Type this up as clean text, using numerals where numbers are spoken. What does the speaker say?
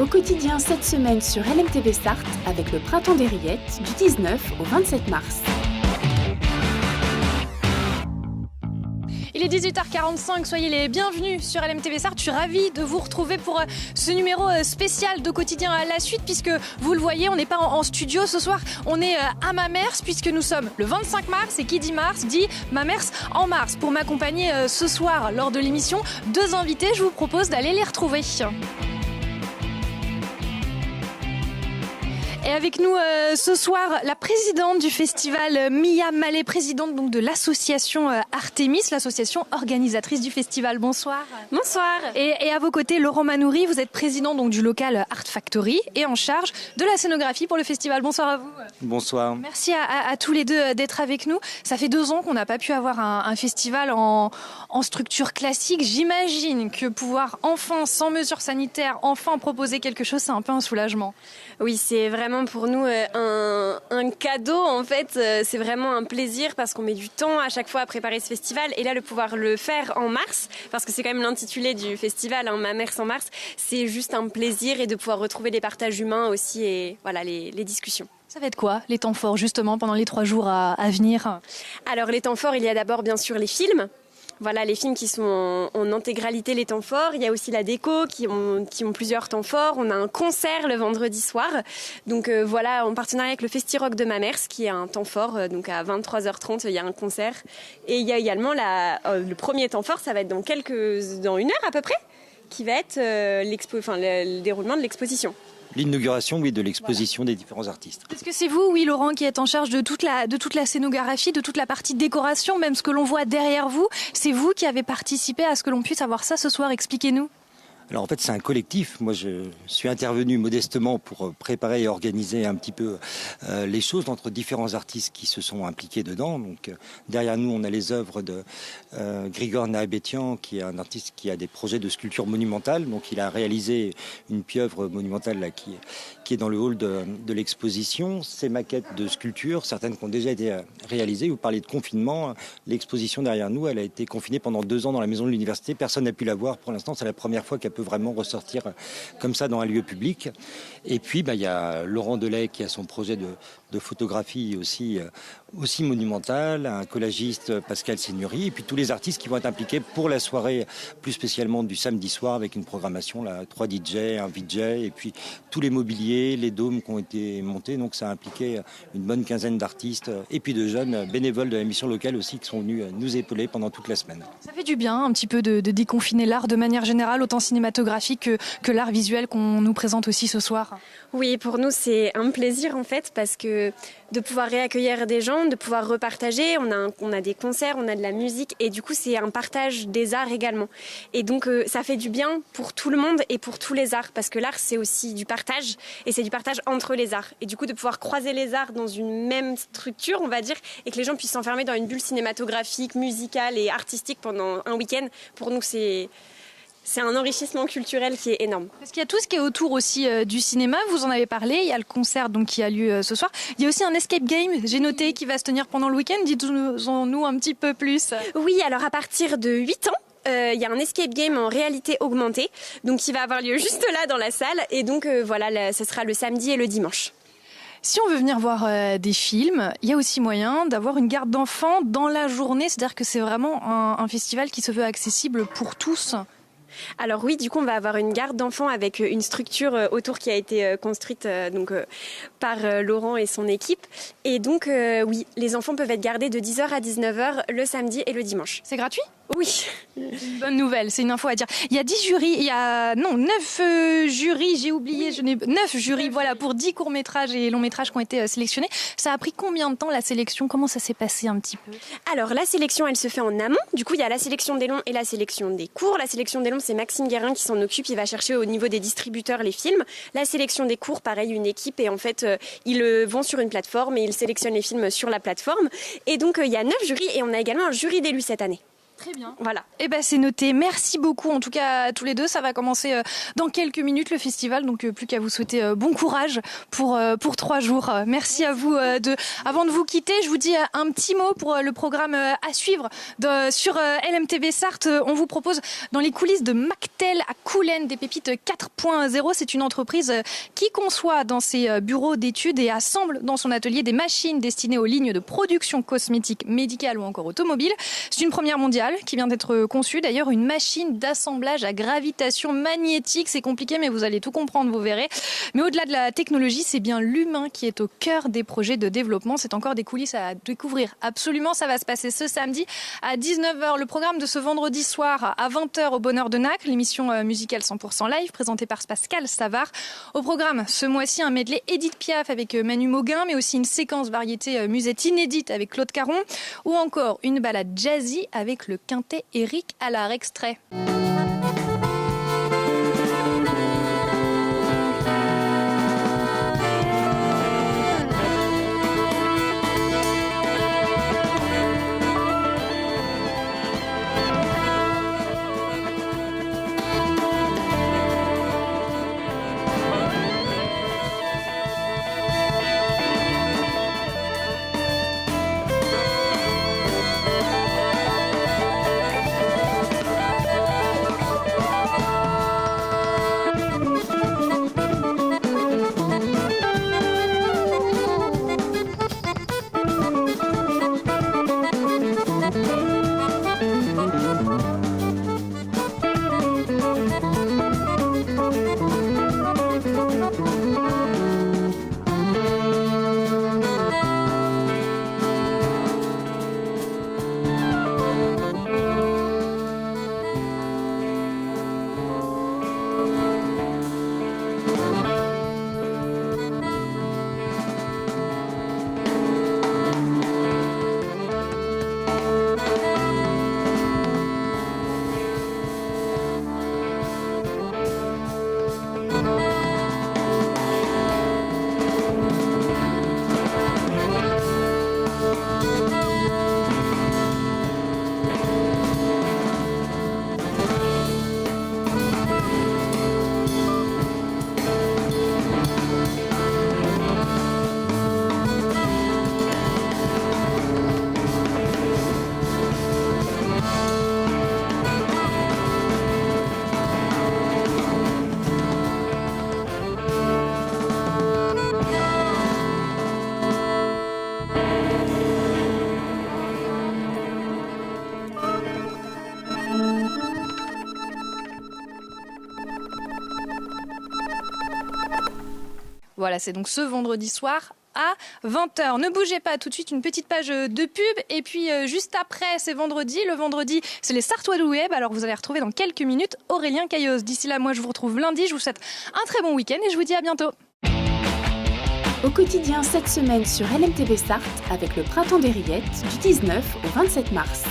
Au quotidien cette semaine sur LMTV Sarthe avec le Printemps des Rillettes du 19 au 27 mars. Il est 18h45, soyez les bienvenus sur LMTV Sarthe. Je suis ravie de vous retrouver pour ce numéro spécial de Quotidien à la suite, puisque vous le voyez, on n'est pas en studio ce soir, on est à Mamers, puisque nous sommes le 25 mars, et qui dit mars dit Mamers en mars. Pour m'accompagner ce soir lors de l'émission, deux invités, je vous propose d'aller les retrouver. Et avec nous ce soir, la présidente du festival, Mia Mallet, présidente donc de l'association Artemis, l'association organisatrice du festival. Bonsoir. Bonsoir. Et à vos côtés, Laurent Manoury, vous êtes président donc du local Art Factory et en charge de la scénographie pour le festival. Bonsoir à vous. Bonsoir. Merci à tous les deux d'être avec nous. Ça fait 2 ans qu'on n'a pas pu avoir un festival en structure classique. J'imagine que pouvoir enfin, sans mesures sanitaires, enfin proposer quelque chose, c'est un peu un soulagement. Oui, c'est vraiment pour nous un cadeau en fait. C'est vraiment un plaisir parce qu'on met du temps à chaque fois à préparer ce festival. Et là, de pouvoir le faire en mars, parce que c'est quand même l'intitulé du festival, hein, Mamers en mars, c'est juste un plaisir et de pouvoir retrouver les partages humains aussi et voilà les discussions. Ça va être quoi, les temps forts justement pendant les 3 jours à venir? Alors les temps forts, il y a d'abord bien sûr les films. Voilà, les films qui sont en intégralité les temps forts. Il y a aussi la déco qui ont plusieurs temps forts. On a un concert le vendredi soir. Donc voilà, en partenariat avec le Festi-Rock de Mamers qui est un temps fort. Donc à 23h30, il y a un concert. Et il y a également le premier temps fort, ça va être dans 1 heure à peu près, qui va être le déroulement de l'exposition. L'inauguration, oui, de l'exposition des différents artistes. Est-ce que c'est vous, oui, Laurent, qui êtes en charge de toute la scénographie, de toute la partie décoration, même ce que l'on voit derrière vous? C'est vous qui avez participé à ce que l'on puisse avoir ça ce soir? Expliquez-nous. Alors en fait c'est un collectif, moi je suis intervenu modestement pour préparer et organiser un petit peu les choses entre différents artistes qui se sont impliqués dedans. Donc derrière nous on a les œuvres de Grigor Nahabetian qui est un artiste qui a des projets de sculpture monumentale. Donc il a réalisé une pieuvre monumentale là, qui est dans le hall de l'exposition. Ces maquettes de sculpture, certaines qui ont déjà été réalisées. Vous parlez de confinement, l'exposition derrière nous elle a été confinée pendant 2 ans dans la maison de l'université. Personne n'a pu la voir pour l'instant, c'est la première fois qu'elle peut vraiment ressortir comme ça dans un lieu public. Et puis il y a Laurent Delay qui a son projet de photographie aussi monumental, un collagiste Pascal Seigneury, et puis tous les artistes qui vont être impliqués pour la soirée plus spécialement du samedi soir avec une programmation, 3 DJ, un VJ, et puis tous les mobiliers, les dômes qui ont été montés. Donc ça a impliqué une bonne quinzaine d'artistes et puis de jeunes bénévoles de la mission locale aussi qui sont venus nous épauler pendant toute la semaine. Ça fait du bien un petit peu de déconfiner l'art de manière générale, autant cinématographique que l'art visuel qu'on nous présente aussi ce soir. Oui, pour nous c'est un plaisir en fait parce que de pouvoir réaccueillir des gens, de pouvoir repartager, on a des concerts, on a de la musique et du coup c'est un partage des arts également. Et donc ça fait du bien pour tout le monde et pour tous les arts parce que l'art c'est aussi du partage et c'est du partage entre les arts. Et du coup de pouvoir croiser les arts dans une même structure on va dire et que les gens puissent s'enfermer dans une bulle cinématographique, musicale et artistique pendant un week-end, pour nous c'est un enrichissement culturel qui est énorme. Parce qu'il y a tout ce qui est autour aussi du cinéma, vous en avez parlé, il y a le concert donc, qui a lieu ce soir. Il y a aussi un escape game, j'ai noté, qui va se tenir pendant le week-end. Dites-nous un petit peu plus. Oui, alors à partir de 8 ans, il y a un escape game en réalité augmentée, donc qui va avoir lieu juste là dans la salle. Et donc ce sera le samedi et le dimanche. Si on veut venir voir des films, il y a aussi moyen d'avoir une garde d'enfants dans la journée. C'est-à-dire que c'est vraiment un festival qui se veut accessible pour tous. Alors oui, du coup, on va avoir une garde d'enfants avec une structure autour qui a été construite par Laurent et son équipe. Et donc, oui, les enfants peuvent être gardés de 10h à 19h le samedi et le dimanche. C'est gratuit ? Oui. Une bonne nouvelle, c'est une info à dire. Il y a 10 jurys, 9 jurys, j'ai oublié, 9 jurys, voilà, pour 10 courts-métrages et longs-métrages qui ont été sélectionnés. Ça a pris combien de temps la sélection? Comment ça s'est passé un petit peu? Alors, la sélection, elle se fait en amont. Du coup, il y a la sélection des longs et la sélection des courts. La sélection des longs, c'est Maxime Guérin qui s'en occupe. Il va chercher au niveau des distributeurs les films. La sélection des courts, pareil, une équipe. Et en fait, ils vont sur une plateforme et ils sélectionnent les films sur la plateforme. Et donc, il y a 9 jurys et on a également un jury d'élus cette année. Très bien. Voilà. Eh ben c'est noté. Merci beaucoup en tout cas à tous les deux. Ça va commencer dans quelques minutes le festival, donc plus qu'à vous souhaiter bon courage pour 3 jours. Merci à vous. Avant de vous quitter, je vous dis un petit mot pour le programme à suivre sur LMTV Sarthe. On vous propose dans les coulisses de Mactel à Coulennes des pépites 4.0. C'est une entreprise qui conçoit dans ses bureaux d'études et assemble dans son atelier des machines destinées aux lignes de production cosmétique, médicale ou encore automobile. C'est une première mondiale qui vient d'être conçue. D'ailleurs, une machine d'assemblage à gravitation magnétique. C'est compliqué, mais vous allez tout comprendre, vous verrez. Mais au-delà de la technologie, c'est bien l'humain qui est au cœur des projets de développement. C'est encore des coulisses à découvrir. Absolument, ça va se passer ce samedi à 19h. Le programme de ce vendredi soir à 20h au Bonheur de Nacre, l'émission musicale 100% live présentée par Pascal Savard. Au programme, ce mois-ci, un medley Édith Piaf avec Manu Mauguin, mais aussi une séquence variété musette inédite avec Claude Caron, ou encore une balade jazzy avec le quintet Éric Allard. Extrait. Voilà, c'est donc ce vendredi soir à 20h. Ne bougez pas, tout de suite une petite page de pub et puis juste après c'est vendredi. Le vendredi, c'est les Sartois du Web. Alors vous allez retrouver dans quelques minutes Aurélien Caillos. D'ici là, moi je vous retrouve lundi. Je vous souhaite un très bon week-end et je vous dis à bientôt. Au quotidien cette semaine sur LMTV Sarthe avec le Printemps des Rillettes du 19 au 27 mars.